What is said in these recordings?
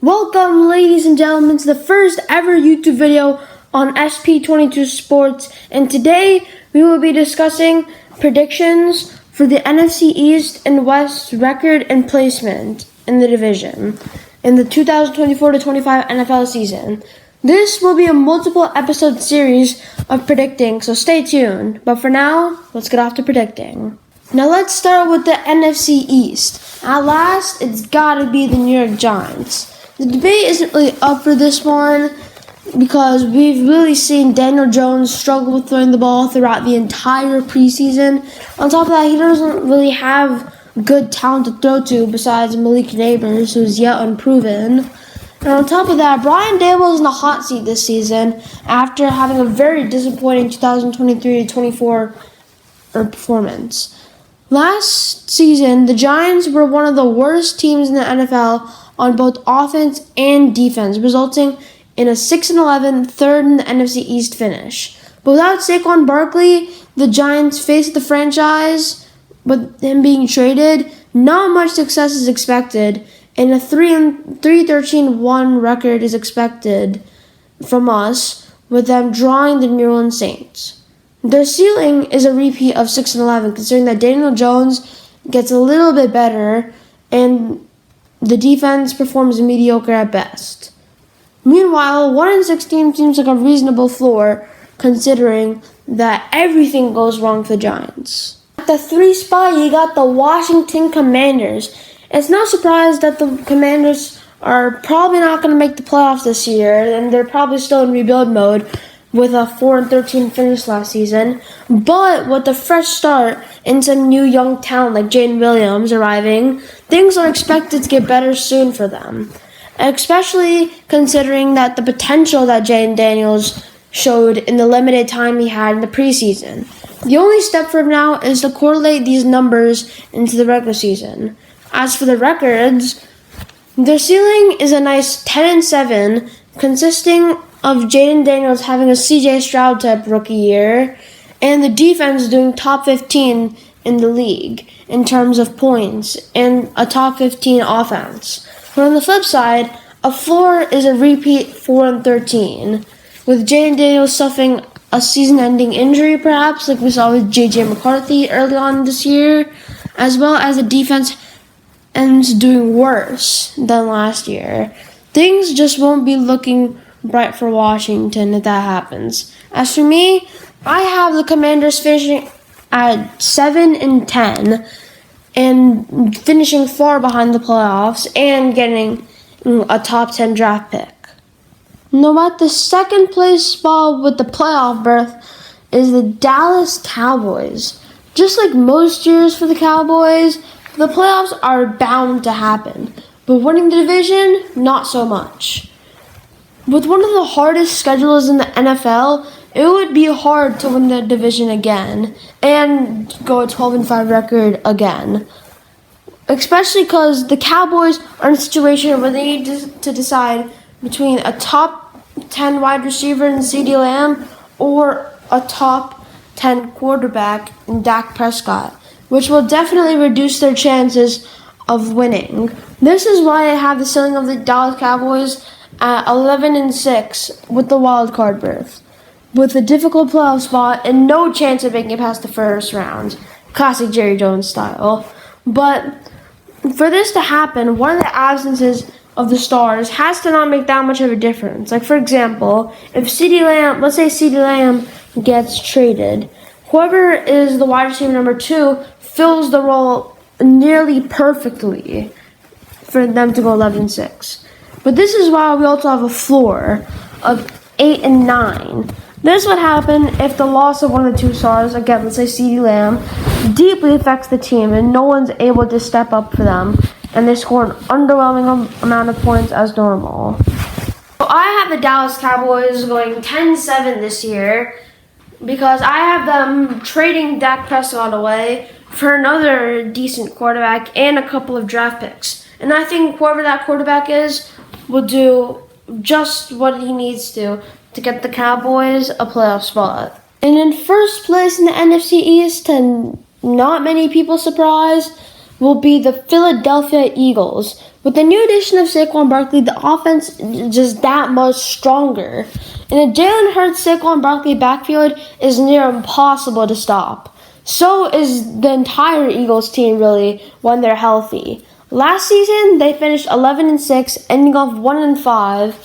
Welcome, ladies and gentlemen, to the first ever YouTube video on SP22 Sports, and today we will be discussing predictions for the NFC East and West record and placement in the division in the 2024-25 NFL season. This will be a multiple episode series of predicting, so stay tuned. But for now, let's get off to predicting. Now let's start with the NFC East. At last, it's gotta be the New York Giants. The debate isn't really up for this one because we've really seen Daniel Jones struggle with throwing the ball throughout the entire preseason. On top of that, he doesn't really have good talent to throw to besides Malik Neighbors, who's yet unproven. And on top of that, Brian Daboll is in the hot seat this season after having a very disappointing 2023-24 performance. Last season, the Giants were one of the worst teams in the NFL on both offense and defense, resulting in a 6-11 third in the NFC East finish. But without Saquon Barkley, the Giants faced the franchise, with him being traded, not much success is expected, and a 3-13-1 record is expected from us, with them drawing the New Orleans Saints. Their ceiling is a repeat of 6-11, considering that Daniel Jones gets a little bit better, and the defense performs mediocre at best. Meanwhile, 1-16 seems like a reasonable floor, considering that everything goes wrong for the Giants. At the 3 spot, you got the Washington Commanders. It's no surprise that the Commanders are probably not going to make the playoffs this year, and they're probably still in rebuild mode with a 4-13 finish last season. But with a fresh start and some new young talent like Jane Williams arriving, things are expected to get better soon for them. Especially considering that the potential that Jane Daniels showed in the limited time he had in the preseason. The only step for him now is to correlate these numbers into the regular season. As for the records, their ceiling is a nice 10-7, consisting of Jaden Daniels having a C.J. Stroud type rookie year, and the defense doing top 15 in the league in terms of points, and a top 15 offense. But on the flip side, a floor is a repeat 4-13, with Jaden Daniels suffering a season-ending injury perhaps, like we saw with J.J. McCarthy early on this year, as well as the defense ends doing worse than last year. Things just won't be looking bright for Washington if that happens. As for me, I have the Commanders finishing at 7-10 and finishing far behind the playoffs and getting a top 10 draft pick. Now at the second place spot with the playoff berth is the Dallas Cowboys. Just like most years for the Cowboys, the playoffs are bound to happen, but winning the division, not so much. With one of the hardest schedules in the NFL, it would be hard to win the division again and go a 12-5 record again. Especially because the Cowboys are in a situation where they need to decide between a top 10 wide receiver in CeeDee Lamb or a top 10 quarterback in Dak Prescott, which will definitely reduce their chances of winning. This is why I have the ceiling of the Dallas Cowboys at 11-6 with the wild card berth, with a difficult playoff spot and no chance of making it past the first round, classic Jerry Jones style. But for this to happen, one of the absences of the stars has to not make that much of a difference. Like for example, if let's say CeeDee Lamb gets traded, whoever is the wide receiver number 2 fills the role nearly perfectly for them to go 11-6. But this is why we also have a floor of 8-9. This would happen if the loss of one of the 2 stars, again, let's say CeeDee Lamb, deeply affects the team and no one's able to step up for them and they score an underwhelming amount of points as normal. So I have the Dallas Cowboys going 10-7 this year because I have them trading Dak Prescott away for another decent quarterback and a couple of draft picks. And I think whoever that quarterback is will do just what he needs to get the Cowboys a playoff spot. And in first place in the NFC East, and not many people surprised, will be the Philadelphia Eagles, With the new addition of Saquon Barkley, the offense is just that much stronger. And the Jalen Hurts Saquon Barkley backfield is near impossible to stop. So is the entire Eagles team really when they're healthy. Last season they finished 11-6, ending off 1-5,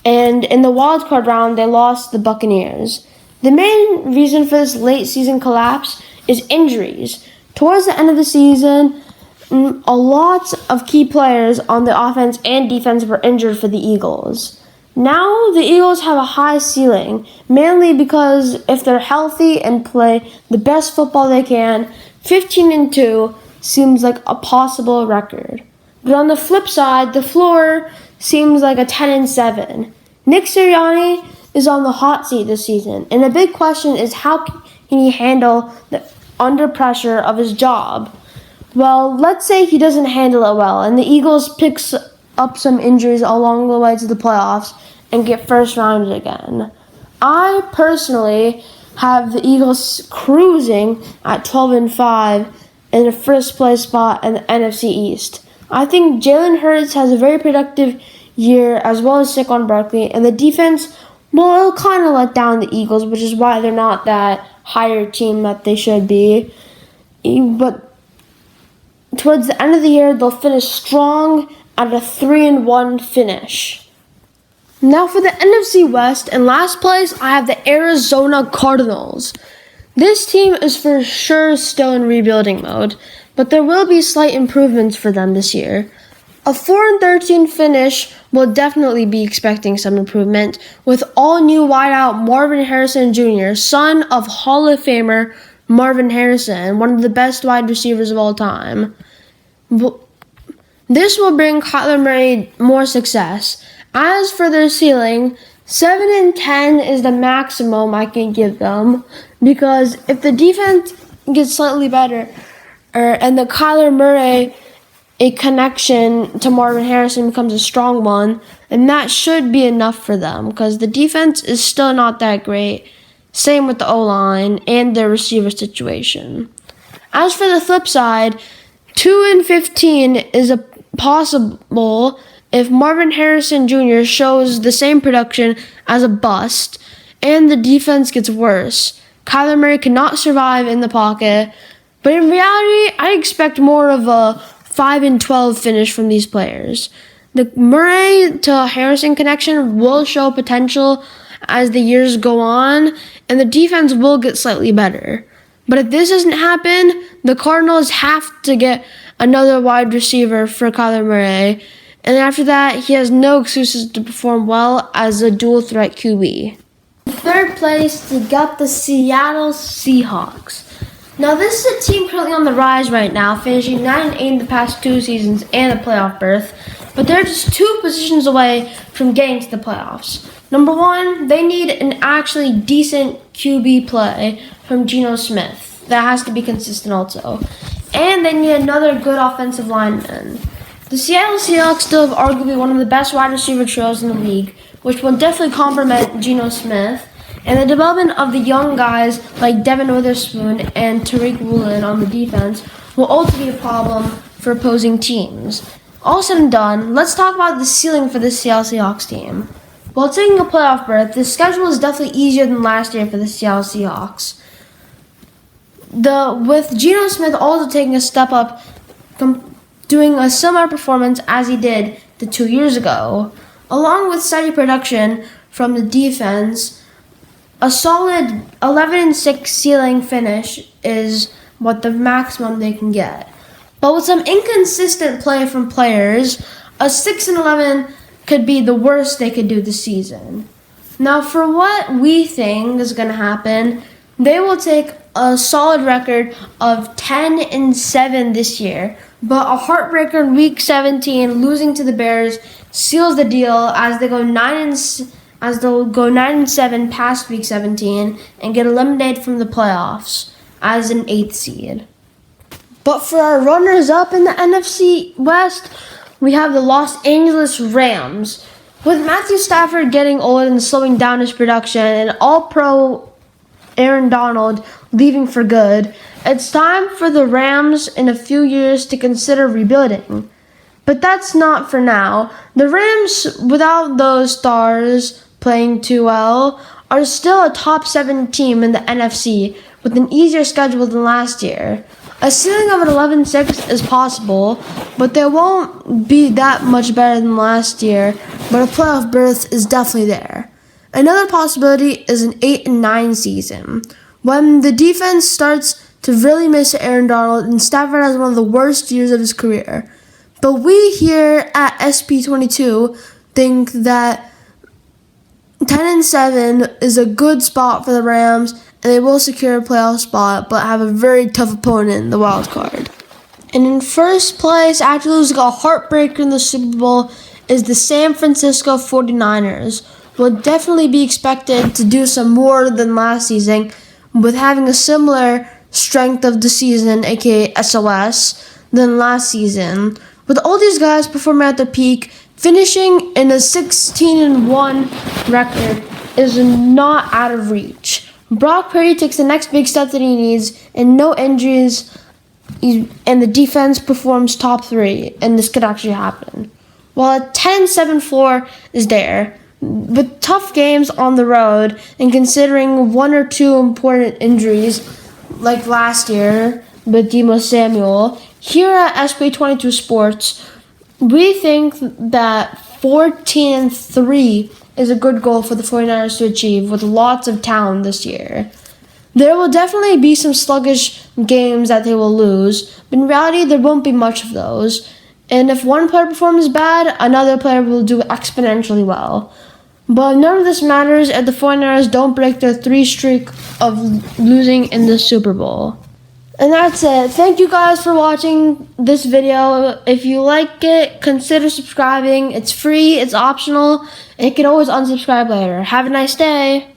and in the wild card round they lost the Buccaneers. The main reason for this late season collapse is injuries. Towards the end of the season, a lot of key players on the offense and defense were injured for the Eagles. Now the Eagles have a high ceiling, mainly because if they're healthy and play the best football they can, 15-2 seems like a possible record. But on the flip side, the floor seems like a 10-7. Nick Sirianni is on the hot seat this season, and the big question is how can he handle the under pressure of his job? Well, let's say he doesn't handle it well, and the Eagles picks up some injuries along the way to the playoffs and get first rounded again. I personally have the Eagles cruising at 12-5 in the first place spot in the NFC East. I think Jalen Hurts has a very productive year, as well as Saquon Barkley, and the defense will kind of let down the Eagles, which is why they're not that higher team that they should be. But towards the end of the year, they'll finish strong at a 3-1 finish. Now for the NFC West, in last place, I have the Arizona Cardinals. This team is for sure still in rebuilding mode, but there will be slight improvements for them this year. A 4-13 finish will definitely be expecting some improvement, with all new wideout Marvin Harrison Jr., son of Hall of Famer Marvin Harrison, one of the best wide receivers of all time. This will bring Kyler Murray more success. As for their ceiling, 7-10 is the maximum I can give them, because if the defense gets slightly better, and the Kyler Murray a connection to Marvin Harrison becomes a strong one, and that should be enough for them, because the defense is still not that great. Same with the O-line and their receiver situation. As for the flip side, 2-15 is a possible if Marvin Harrison Jr. shows the same production as a bust and the defense gets worse. Kyler Murray cannot survive in the pocket, but in reality, I expect more of a 5-12 finish from these players. The Murray to Harrison connection will show potential as the years go on, and the defense will get slightly better. But if this doesn't happen, the Cardinals have to get another wide receiver for Kyler Murray, and after that, he has no excuses to perform well as a dual threat QB. In third place, we got the Seattle Seahawks. Now, this is a team currently on the rise right now, finishing 9-8 in the past 2 seasons and a playoff berth, but they're just 2 positions away from getting to the playoffs. Number 1, they need an actually decent QB play from Geno Smith. That has to be consistent also. And they need another good offensive lineman. The Seattle Seahawks still have arguably one of the best wide receiver trios in the league, which will definitely complement Geno Smith. And the development of the young guys like Devin Witherspoon and Tariq Woolen on the defense will also be a problem for opposing teams. All said and done, let's talk about the ceiling for the Seattle Seahawks team. While taking a playoff berth, the schedule is definitely easier than last year for the Seattle Seahawks. With Geno Smith also taking a step up, doing a similar performance as he did the 2 years ago, along with steady production from the defense, a solid 11-6 ceiling finish is what the maximum they can get. But with some inconsistent play from players, a 6-11 could be the worst they could do this season. Now, for what we think is going to happen, they will take a solid record of 10-7 this year, but a heartbreaker in Week 17, losing to the Bears, seals the deal as they go 9-7 past Week 17 and get eliminated from the playoffs as an 8th seed. But for our runners-up in the NFC West, we have the Los Angeles Rams. With Matthew Stafford getting old and slowing down his production, and all-pro Aaron Donald leaving for good, it's time for the Rams in a few years to consider rebuilding. But that's not for now. The Rams, without those stars playing too well, are still a top 7 team in the NFC with an easier schedule than last year. A ceiling of an 11-6 is possible, but they won't be that much better than last year, but a playoff berth is definitely there. Another possibility is an 8-9 season, when the defense starts to really miss Aaron Donald and Stafford has one of the worst years of his career. But we here at SP22 think that 10-7 is a good spot for the Rams, and they will secure a playoff spot, but have a very tough opponent in the wild card. And in first place, after losing a heartbreaker in the Super Bowl, is the San Francisco 49ers. Will definitely be expected to do some more than last season, with having a similar strength of the season, aka SOS, than last season. With all these guys performing at their peak, finishing in a 16-1 record is not out of reach. Brock Purdy takes the next big step that he needs, and no injuries, and the defense performs top 3, and this could actually happen. While a 10-7 floor is there, with tough games on the road, and considering 1 or 2 important injuries, like last year with Deebo Samuel, here at SP22 Sports, we think that 14-3 is a good goal for the 49ers to achieve with lots of talent this year. There will definitely be some sluggish games that they will lose, but in reality there won't be much of those. And if one player performs bad, another player will do exponentially well. But none of this matters if the 49ers don't break their 3 streak of losing in the Super Bowl. And that's it. Thank you guys for watching this video. If you like it, consider subscribing. It's free, it's optional, and you can always unsubscribe later. Have a nice day.